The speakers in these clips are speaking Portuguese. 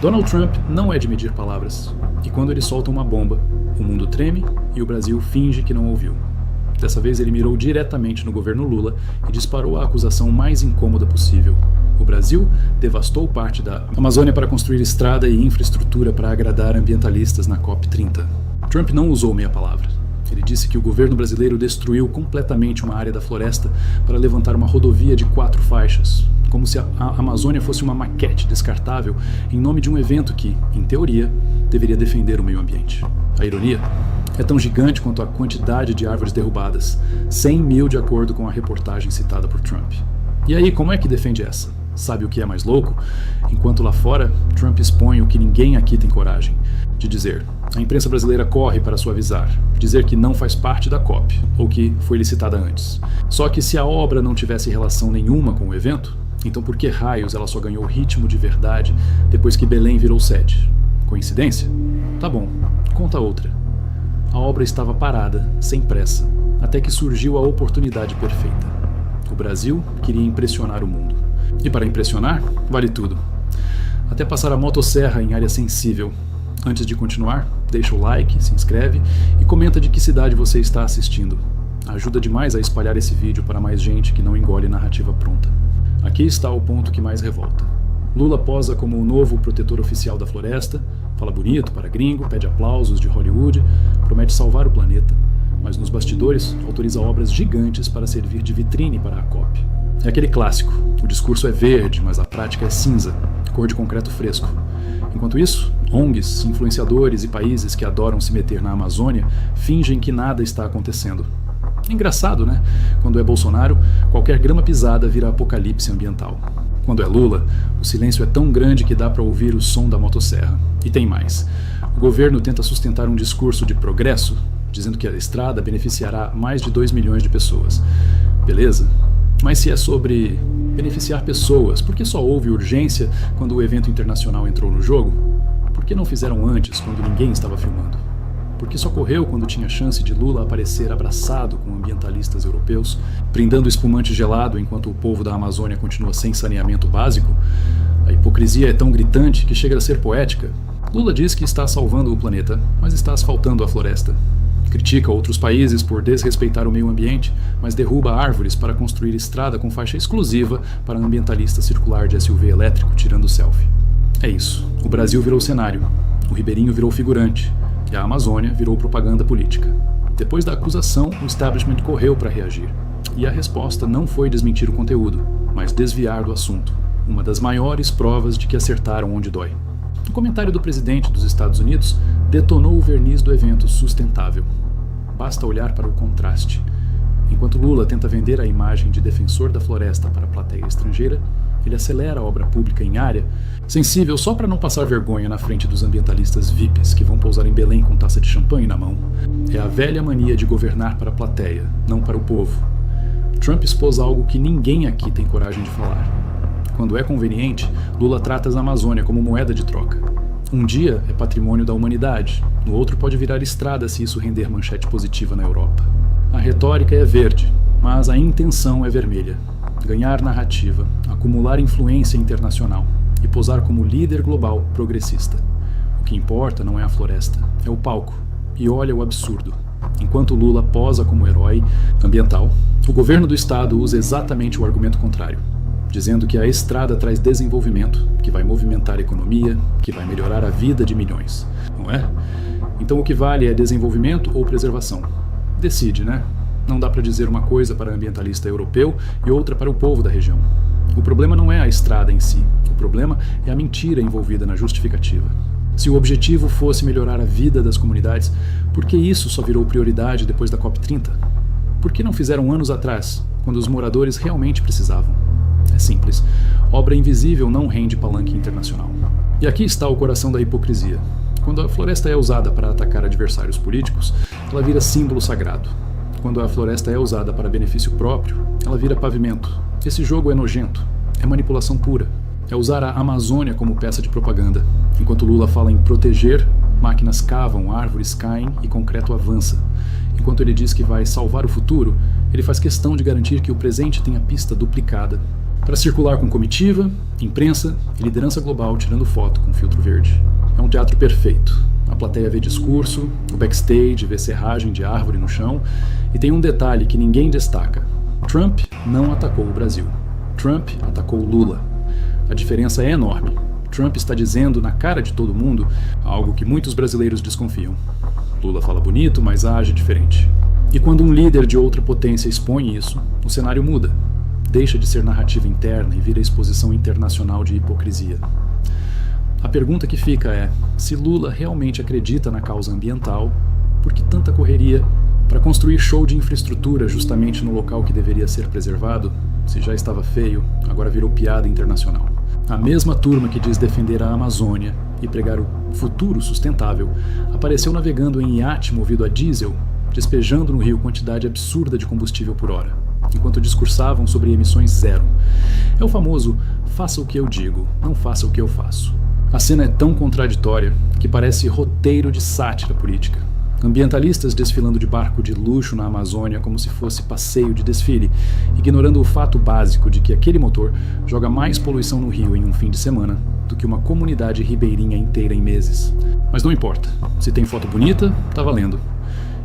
Donald Trump não é de medir palavras, e quando ele solta uma bomba, o mundo treme e o Brasil finge que não ouviu. Dessa vez ele mirou diretamente no governo Lula e disparou a acusação mais incômoda possível. O Brasil devastou parte da Amazônia para construir estrada e infraestrutura para agradar ambientalistas na COP30. Trump não usou meia palavra. Ele disse que o governo brasileiro destruiu completamente uma área da floresta para levantar uma rodovia de 4 faixas, como se a Amazônia fosse uma maquete descartável em nome de um evento que, em teoria, deveria defender o meio ambiente. A ironia é tão gigante quanto a quantidade de árvores derrubadas, 100 mil de acordo com a reportagem citada por Trump. E aí, como é que defende essa? Sabe o que é mais louco? Enquanto lá fora, Trump expõe o que ninguém aqui tem coragem de dizer. A imprensa brasileira corre para suavizar, dizer que não faz parte da COP, ou que foi licitada antes. Só que se a obra não tivesse relação nenhuma com o evento, então por que raios ela só ganhou ritmo de verdade depois que Belém virou sede? Coincidência? Tá bom, conta outra. A obra estava parada, sem pressa, até que surgiu a oportunidade perfeita. O Brasil queria impressionar o mundo. E para impressionar, vale tudo. Até passar a motosserra em área sensível. Antes de continuar, deixa o like, se inscreve e comenta de que cidade você está assistindo. Ajuda demais a espalhar esse vídeo para mais gente que não engole narrativa pronta. Aqui está o ponto que mais revolta. Lula posa como o novo protetor oficial da floresta, fala bonito para gringo, pede aplausos de Hollywood, promete salvar o planeta, mas nos bastidores autoriza obras gigantes para servir de vitrine para a COP. É aquele clássico, o discurso é verde, mas a prática é cinza, cor de concreto fresco. Enquanto isso, ONGs, influenciadores e países que adoram se meter na Amazônia fingem que nada está acontecendo. É engraçado, né? Quando é Bolsonaro, qualquer grama pisada vira apocalipse ambiental. Quando é Lula, o silêncio é tão grande que dá para ouvir o som da motosserra. E tem mais. O governo tenta sustentar um discurso de progresso, dizendo que a estrada beneficiará mais de 2 milhões de pessoas. Beleza? Mas se é sobre beneficiar pessoas, por que só houve urgência quando o evento internacional entrou no jogo? Por que não fizeram antes, quando ninguém estava filmando? Por que só correu quando tinha chance de Lula aparecer abraçado com ambientalistas europeus, brindando espumante gelado enquanto o povo da Amazônia continua sem saneamento básico? A hipocrisia é tão gritante que chega a ser poética. Lula diz que está salvando o planeta, mas está asfaltando a floresta. Critica outros países por desrespeitar o meio ambiente, mas derruba árvores para construir estrada com faixa exclusiva para ambientalista circular de SUV elétrico tirando selfie. É isso. O Brasil virou cenário, o Ribeirinho virou figurante e a Amazônia virou propaganda política. Depois da acusação, o establishment correu para reagir. E a resposta não foi desmentir o conteúdo, mas desviar do assunto. Uma das maiores provas de que acertaram onde dói. O comentário do presidente dos Estados Unidos detonou o verniz do evento sustentável. Basta olhar para o contraste. Enquanto Lula tenta vender a imagem de defensor da floresta para a plateia estrangeira, ele acelera a obra pública em área sensível só para não passar vergonha na frente dos ambientalistas VIPs que vão pousar em Belém com taça de champanhe na mão. É a velha mania de governar para a plateia, não para o povo. Trump expôs algo que ninguém aqui tem coragem de falar. Quando é conveniente, Lula trata a Amazônia como moeda de troca. Um dia é patrimônio da humanidade, no outro pode virar estrada se isso render manchete positiva na Europa. A retórica é verde, mas a intenção é vermelha. Ganhar narrativa, acumular influência internacional e posar como líder global progressista. O que importa não é a floresta, é o palco. E olha o absurdo. Enquanto Lula posa como herói ambiental, o governo do estado usa exatamente o argumento contrário, dizendo que a estrada traz desenvolvimento, que vai movimentar a economia, que vai melhorar a vida de milhões, não é? Então o que vale é desenvolvimento ou preservação? Decide, né? Não dá para dizer uma coisa para ambientalista europeu e outra para o povo da região. O problema não é a estrada em si, o problema é a mentira envolvida na justificativa. Se o objetivo fosse melhorar a vida das comunidades, por que isso só virou prioridade depois da COP30? Por que não fizeram anos atrás, quando os moradores realmente precisavam? É simples. Obra invisível não rende palanque internacional. E aqui está o coração da hipocrisia. Quando a floresta é usada para atacar adversários políticos, ela vira símbolo sagrado. Quando a floresta é usada para benefício próprio, ela vira pavimento. Esse jogo é nojento. É manipulação pura. É usar a Amazônia como peça de propaganda. Enquanto Lula fala em proteger, máquinas cavam, árvores caem e concreto avança. Enquanto ele diz que vai salvar o futuro, ele faz questão de garantir que o presente tenha pista duplicada. para circular com comitiva, imprensa e liderança global tirando foto com filtro verde. É um teatro perfeito. A plateia vê discurso, o backstage vê serragem de árvore no chão, e tem um detalhe que ninguém destaca. Trump não atacou o Brasil. Trump atacou Lula. A diferença é enorme. Trump está dizendo na cara de todo mundo algo que muitos brasileiros desconfiam. Lula fala bonito, mas age diferente. E quando um líder de outra potência expõe isso, o cenário muda. Deixa de ser narrativa interna e vira exposição internacional de hipocrisia. A pergunta que fica é, se Lula realmente acredita na causa ambiental, por que tanta correria para construir show de infraestrutura justamente no local que deveria ser preservado? Se já estava feio, agora virou piada internacional. A mesma turma que diz defender a Amazônia e pregar o futuro sustentável apareceu navegando em iate movido a diesel, despejando no rio quantidade absurda de combustível por hora, enquanto discursavam sobre emissões zero. É o famoso faça o que eu digo, não faça o que eu faço. A cena é tão contraditória que parece roteiro de sátira política. Ambientalistas desfilando de barco de luxo na Amazônia como se fosse passeio de desfile, ignorando o fato básico de que aquele motor joga mais poluição no rio em um fim de semana do que uma comunidade ribeirinha inteira em meses. Mas não importa, se tem foto bonita, tá valendo.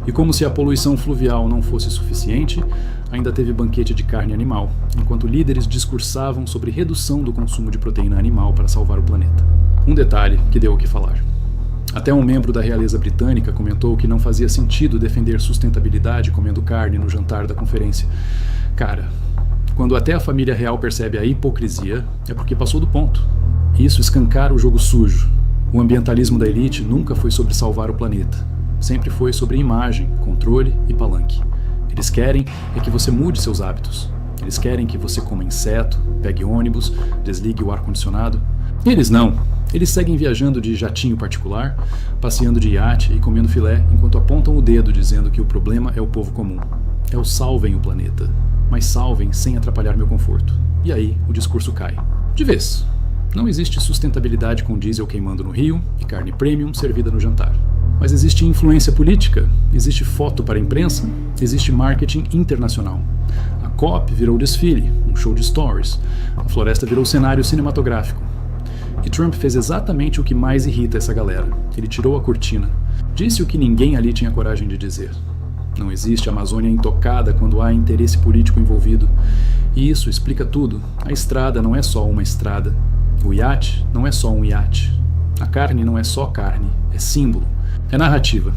E como se a poluição fluvial não fosse suficiente, ainda teve banquete de carne animal, enquanto líderes discursavam sobre redução do consumo de proteína animal para salvar o planeta. Um detalhe que deu o que falar. Até um membro da realeza britânica comentou que não fazia sentido defender sustentabilidade comendo carne no jantar da conferência. Cara, quando até a família real percebe a hipocrisia, é porque passou do ponto. Isso escancara o jogo sujo. O ambientalismo da elite nunca foi sobre salvar o planeta. Sempre foi sobre imagem, controle e palanque. Eles querem é que você mude seus hábitos. Eles querem que você coma inseto, pegue ônibus, desligue o ar-condicionado. Eles não. Eles seguem viajando de jatinho particular, passeando de iate e comendo filé, enquanto apontam o dedo dizendo que o problema é o povo comum. É o salvem o planeta. Mas salvem sem atrapalhar meu conforto. E aí o discurso cai. De vez. Não existe sustentabilidade com diesel queimando no rio e carne premium servida no jantar. Mas existe influência política, existe foto para a imprensa, existe marketing internacional. A COP virou desfile, um show de stories. A floresta virou cenário cinematográfico. E Trump fez exatamente o que mais irrita essa galera. Ele tirou a cortina. Disse o que ninguém ali tinha coragem de dizer. Não existe Amazônia intocada quando há interesse político envolvido. E isso explica tudo. A estrada não é só uma estrada. O iate não é só um iate. A carne não é só carne, é símbolo. É narrativa.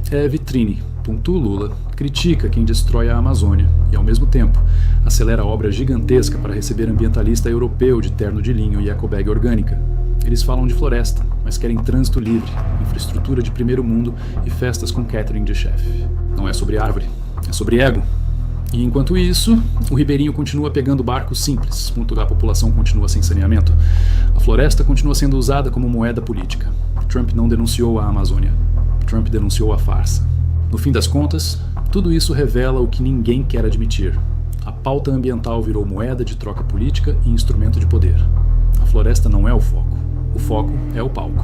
É vitrine. Pontua Lula, critica quem destrói a Amazônia e, ao mesmo tempo, acelera a obra gigantesca para receber ambientalista europeu de terno de linho e ecobag orgânica. Eles falam de floresta, mas querem trânsito livre, infraestrutura de primeiro mundo e festas com catering de chefe. Não é sobre árvore, é sobre ego. E enquanto isso, o ribeirinho continua pegando barcos simples, enquanto a população continua sem saneamento. A floresta continua sendo usada como moeda política. Trump não denunciou a Amazônia. Trump denunciou a farsa. No fim das contas, tudo isso revela o que ninguém quer admitir. A pauta ambiental virou moeda de troca política e instrumento de poder. A floresta não é o foco. O foco é o palco.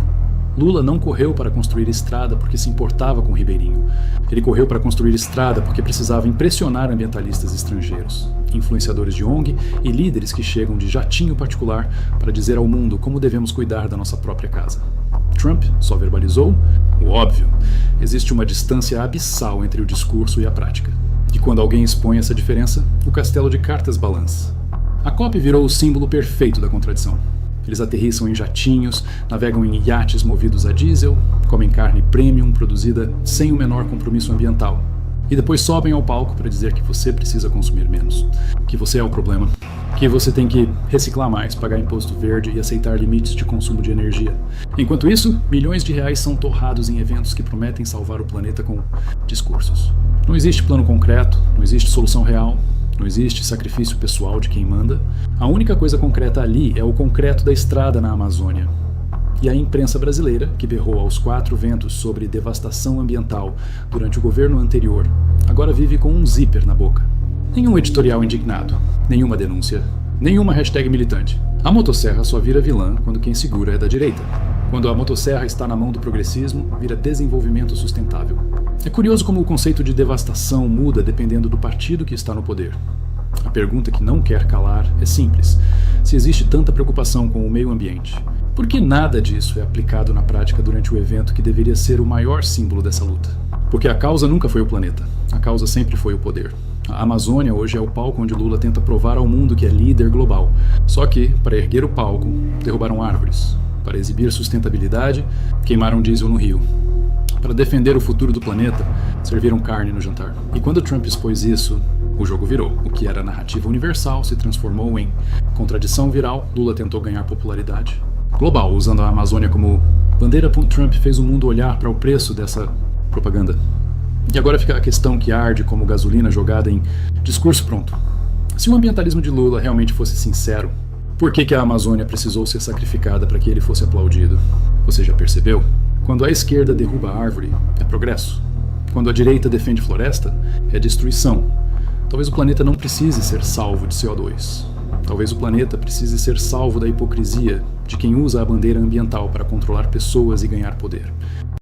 Lula não correu para construir estrada porque se importava com o ribeirinho. Ele correu para construir estrada porque precisava impressionar ambientalistas estrangeiros, influenciadores de ONG e líderes que chegam de jatinho particular para dizer ao mundo como devemos cuidar da nossa própria casa. Trump só verbalizou o óbvio. Existe uma distância abissal entre o discurso e a prática. E quando alguém expõe essa diferença, o castelo de cartas balança. A COP virou o símbolo perfeito da contradição. Eles aterrissam em jatinhos, navegam em iates movidos a diesel, comem carne premium produzida sem o menor compromisso ambiental. E depois sobem ao palco para dizer que você precisa consumir menos, que você é o problema, que você tem que reciclar mais, pagar imposto verde e aceitar limites de consumo de energia. Enquanto isso, milhões de reais são torrados em eventos que prometem salvar o planeta com discursos. Não existe plano concreto, não existe solução real, não existe sacrifício pessoal de quem manda. A única coisa concreta ali é o concreto da estrada na Amazônia. E a imprensa brasileira, que berrou aos quatro ventos sobre devastação ambiental durante o governo anterior, agora vive com um zíper na boca. Nenhum editorial indignado, nenhuma denúncia, nenhuma hashtag militante. A motosserra só vira vilã quando quem segura é da direita. Quando a motosserra está na mão do progressismo, vira desenvolvimento sustentável. É curioso como o conceito de devastação muda dependendo do partido que está no poder. A pergunta que não quer calar é simples: se existe tanta preocupação com o meio ambiente, por que nada disso é aplicado na prática durante o evento que deveria ser o maior símbolo dessa luta? Porque a causa nunca foi o planeta, a causa sempre foi o poder. A Amazônia hoje é o palco onde Lula tenta provar ao mundo que é líder global. Só que, para erguer o palco, derrubaram árvores. Para exibir sustentabilidade, queimaram diesel no rio. Para defender o futuro do planeta, serviram carne no jantar. E quando Trump expôs isso, o jogo virou. O que era narrativa universal se transformou em contradição viral. Lula tentou ganhar popularidade global, usando a Amazônia como bandeira. Trump fez o mundo olhar para o preço dessa propaganda. E agora fica a questão que arde como gasolina jogada em discurso pronto. Se o ambientalismo de Lula realmente fosse sincero, por que a Amazônia precisou ser sacrificada para que ele fosse aplaudido? Você já percebeu? Quando a esquerda derruba a árvore, é progresso. Quando a direita defende floresta, é destruição. Talvez o planeta não precise ser salvo de CO2. Talvez o planeta precise ser salvo da hipocrisia de quem usa a bandeira ambiental para controlar pessoas e ganhar poder.